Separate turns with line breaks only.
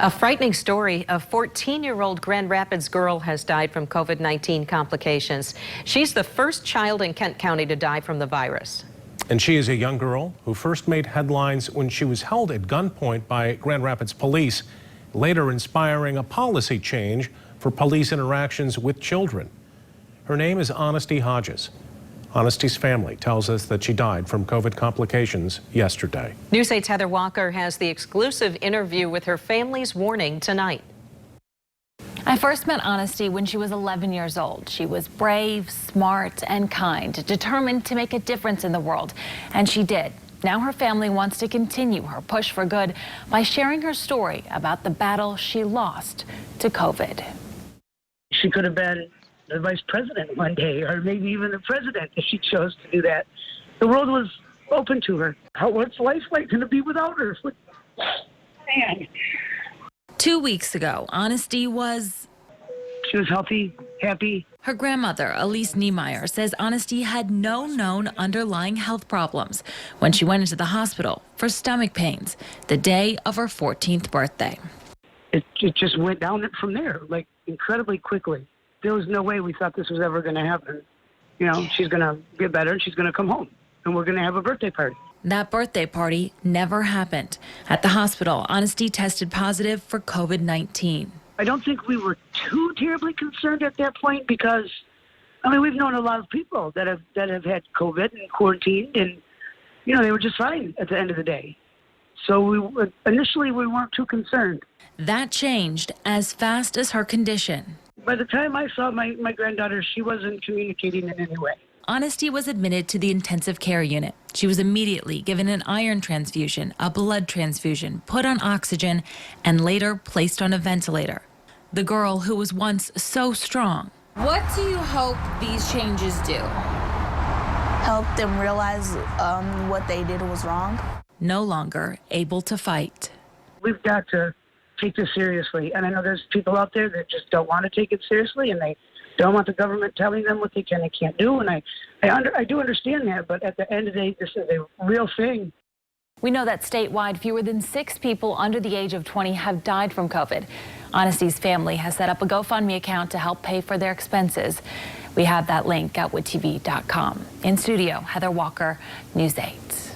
A frightening story. A 14-year-old Grand Rapids girl has died from COVID-19 complications. She's the first child in Kent County to die from the virus.
And she is a young girl who first made headlines when she was held at gunpoint by Grand Rapids police, later inspiring a policy change for police interactions with children. Her name is Honesty Hodges. Honesty's family tells us that she died from COVID complications yesterday.
News 8's Heather Walker has the exclusive interview with her family's warning tonight.
I first met Honesty when she was 11 years old. She was brave, smart, and kind, determined to make a difference in the world, and she did. Now her family wants to continue her push for good by sharing her story about the battle she lost to COVID.
She could have been the vice president one day, or maybe even the president if she chose to do that. The world was open to her. What's life like going to be without her? Man.
2 weeks ago, Honesty was...
She was healthy, happy.
Her grandmother, Elise Niemeyer, says Honesty had no known underlying health problems when she went into the hospital for stomach pains the day of her 14th birthday.
It just went down from there, like incredibly quickly. There was no way we thought this was ever going to happen. You know, she's going to get better and she's going to come home and we're going to have a birthday party.
That birthday party never happened. At the hospital, Honesty tested positive for COVID-19.
I don't think we were too terribly concerned at that point because, I mean, we've known a lot of people that have had COVID and quarantined and, you know, they were just fine at the end of the day. So initially we weren't too concerned.
That changed as fast as her condition.
By the time I saw my granddaughter, she wasn't communicating in any way.
Honesty was admitted to the intensive care unit. She was immediately given an iron transfusion, a blood transfusion, put on oxygen, and later placed on a ventilator. The girl who was once so strong.
What do you hope these changes do?
Help them realize what they did was wrong.
No longer able to fight.
We've got to take this seriously. And I know there's people out there that just don't want to take it seriously and they don't want the government telling them what they can and can't do. And I do understand that, but at the end of the day, this is a real thing.
We know that statewide, fewer than 6 people under the age of 20 have died from COVID. Honesty's family has set up a GoFundMe account to help pay for their expenses. We have that link at woodtv.com. In studio, Heather Walker, News 8.